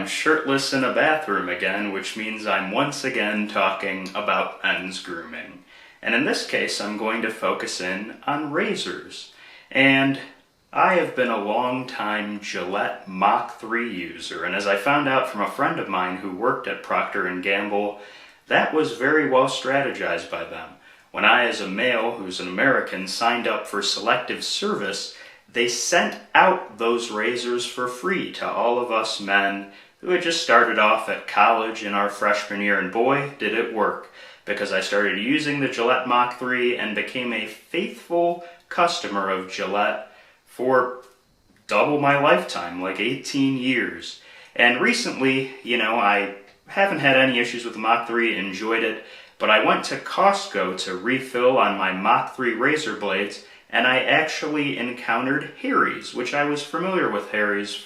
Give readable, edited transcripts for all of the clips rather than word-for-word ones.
I'm shirtless in a bathroom again, which means I'm once again talking about men's grooming. And in this case, I'm going to focus in on razors. And I have been a long-time Gillette Mach 3 user, and as I found out from a friend of mine who worked at Procter & Gamble, that was very well strategized by them. When I, as a male who's an American, signed up for selective service, they sent out those razors for free to all of us men who had just started off at college in our freshman year, and boy, did it work, because I started using the Gillette Mach 3 and became a faithful customer of Gillette for double my lifetime, like 18 years. And recently, I haven't had any issues with the Mach 3, enjoyed it, but I went to Costco to refill on my Mach 3 razor blades, and I actually encountered Harry's, which I was familiar with Harry's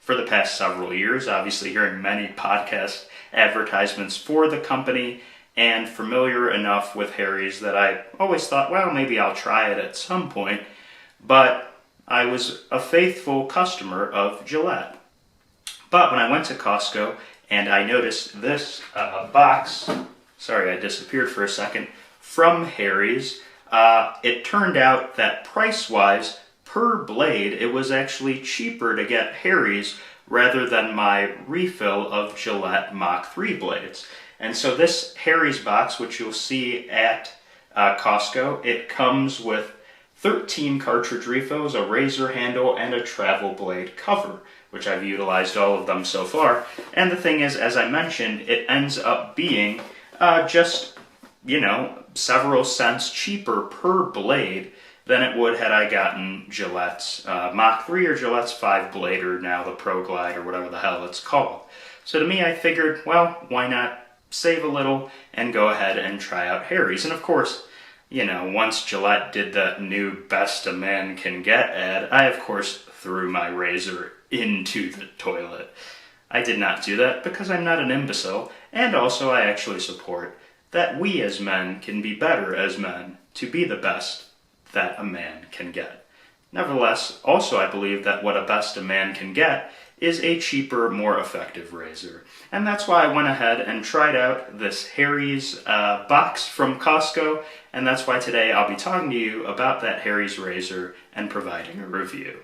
for the past several years, obviously hearing many podcast advertisements for the company, and familiar enough with Harry's that I always thought, well, maybe I'll try it at some point, but I was a faithful customer of Gillette. But when I went to Costco and I noticed this box, sorry I disappeared for a second, from Harry's, it turned out that price-wise, per blade, it was actually cheaper to get Harry's rather than my refill of Gillette Mach 3 blades. And so this Harry's box, which you'll see at Costco, it comes with 13 cartridge refills, a razor handle, and a travel blade cover, which I've utilized all of them so far. And the thing is, as I mentioned, it ends up being just, several cents cheaper per blade than it would had I gotten Gillette's Mach 3 or Gillette's 5 blade, or now the Pro Glide, or whatever the hell it's called. So to me, I figured, well, why not save a little and go ahead and try out Harry's? And of course, once Gillette did that new Best a Man Can Get ad, I of course threw my razor into the toilet. I did not do that because I'm not an imbecile, and also I actually support that we as men can be better as men to be the best that a man can get. Nevertheless, also I believe that what a best a man can get is a cheaper, more effective razor. And that's why I went ahead and tried out this Harry's box from Costco, and that's why today I'll be talking to you about that Harry's razor and providing a review.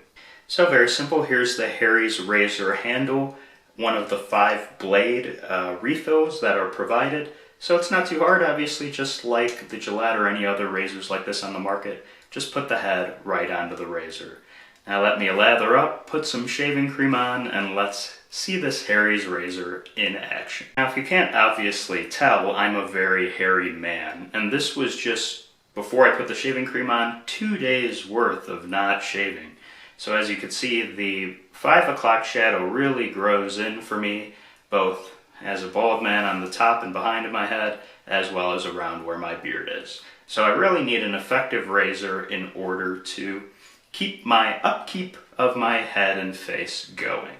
So very simple, here's the Harry's razor handle, one of the 5 blade refills that are provided. So it's not too hard, obviously, just like the Gillette or any other razors like this on the market. Just put the head right onto the razor. Now let me lather up, put some shaving cream on, and let's see this Harry's razor in action. Now if you can't obviously tell, I'm a very hairy man, and this was just, before I put the shaving cream on, 2 days worth of not shaving. So as you can see, the 5 o'clock shadow really grows in for me, both as a bald man on the top and behind my head, as well as around where my beard is. So I really need an effective razor in order to keep my upkeep of my head and face going.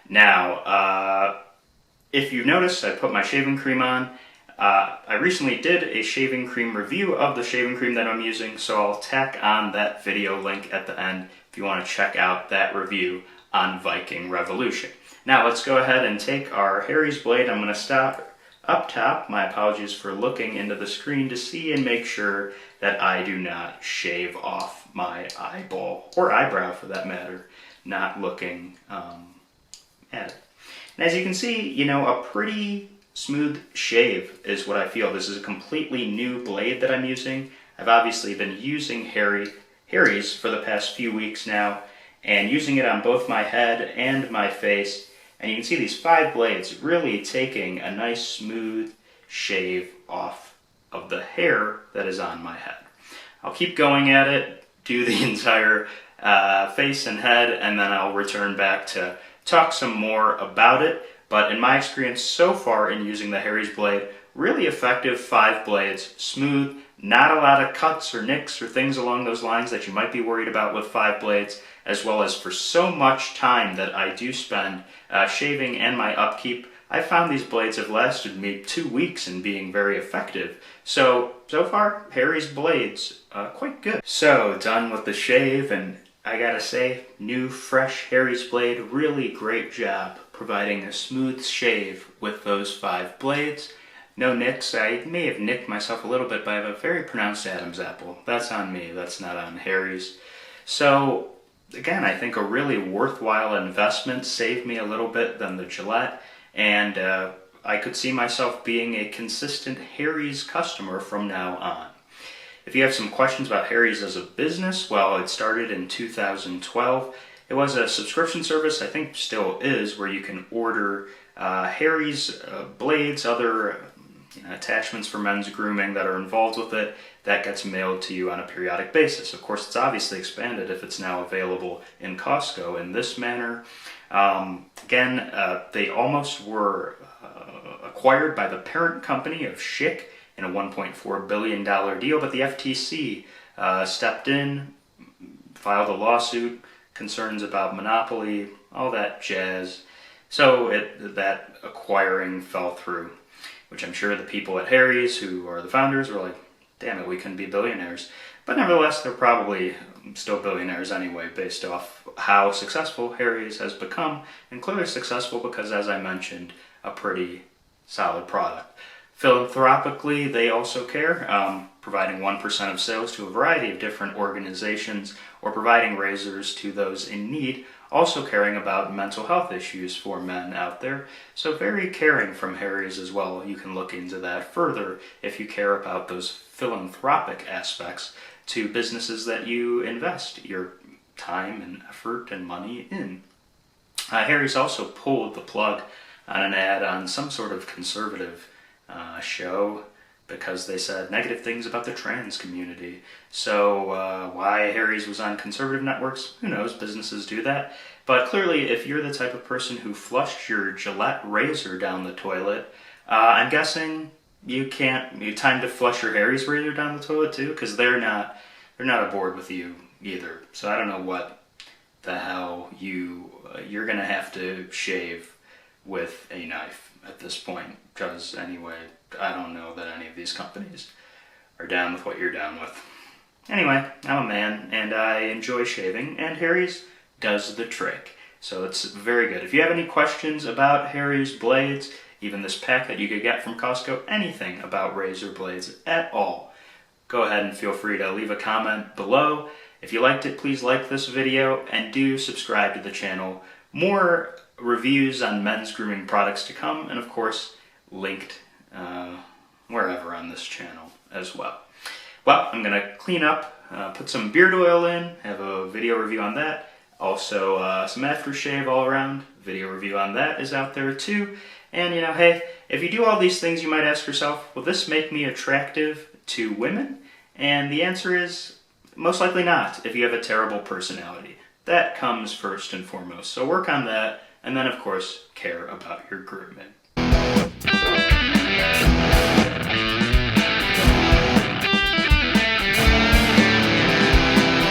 Now, if you noticed, I put my shaving cream on. I recently did a shaving cream review of the shaving cream that I'm using, so I'll tack on that video link at the end if you want to check out that review on Viking Revolution. Now let's go ahead and take our Harry's blade. I'm going to stop up top. My apologies for looking into the screen to see and make sure that I do not shave off my eyeball, or eyebrow for that matter, not looking at it. And as you can see, a pretty smooth shave is what I feel. This is a completely new blade that I'm using. I've obviously been using Harry's for the past few weeks now, and using it on both my head and my face. And you can see these 5 blades really taking a nice smooth shave off of the hair that is on my head. I'll keep going at it, do the entire face and head, and then I'll return back to talk some more about it. But in my experience so far in using the Harry's blade, really effective 5 blades, smooth, not a lot of cuts or nicks or things along those lines that you might be worried about with 5 blades, as well as for so much time that I do spend shaving and my upkeep, I found these blades have lasted me 2 weeks in being very effective. So far, Harry's blades, quite good. So, done with the shave, and I gotta say, new, fresh Harry's blade, really great job providing a smooth shave with those 5 blades. No nicks. I may have nicked myself a little bit, but I have a very pronounced Adam's apple. That's on me. That's not on Harry's. So, again, I think a really worthwhile investment, saved me a little bit than the Gillette, and I could see myself being a consistent Harry's customer from now on. If you have some questions about Harry's as a business, well, it started in 2012. It was a subscription service, I think still is, where you can order Harry's blades, other attachments for men's grooming that are involved with it. That gets mailed to you on a periodic basis. Of course, it's obviously expanded if it's now available in Costco in this manner. Again, they almost were acquired by the parent company of Schick in a $1.4 billion deal, but the FTC stepped in, filed a lawsuit, concerns about monopoly, all that jazz. So that acquiring fell through, which I'm sure the people at Harry's, who are the founders, were like, damn it, we couldn't be billionaires. But nevertheless, they're probably still billionaires anyway, based off how successful Harry's has become, and clearly successful because, as I mentioned, a pretty solid product. Philanthropically, they also care, providing 1% of sales to a variety of different organizations, or providing razors to those in need, also caring about mental health issues for men out there. So very caring from Harry's as well. You can look into that further if you care about those philanthropic aspects to businesses that you invest your time and effort and money in. Harry's also pulled the plug on an ad on some sort of conservative show because they said negative things about the trans community. So why Harry's was on conservative networks, who knows, businesses do that. But clearly, if you're the type of person who flushed your Gillette razor down the toilet, I'm guessing you time to flush your Harry's razor down the toilet too, because they're not aboard with you either. So I don't know what the hell you're gonna have to shave with a knife at this point, because anyway, I don't know that any of these companies are down with what you're down with. Anyway, I'm a man, and I enjoy shaving, and Harry's does the trick. So it's very good. If you have any questions about Harry's blades, even this pack that you could get from Costco, anything about razor blades at all, go ahead and feel free to leave a comment below. If you liked it, please like this video, and do subscribe to the channel. More reviews on men's grooming products to come, and of course, linked wherever on this channel as well. Well, I'm going to clean up, put some beard oil in, have a video review on that. Also, some aftershave all around, video review on that is out there too. And hey, if you do all these things, you might ask yourself, will this make me attractive to women? And the answer is, most likely not, if you have a terrible personality. That comes first and foremost. So work on that, and then of course, care about your grooming.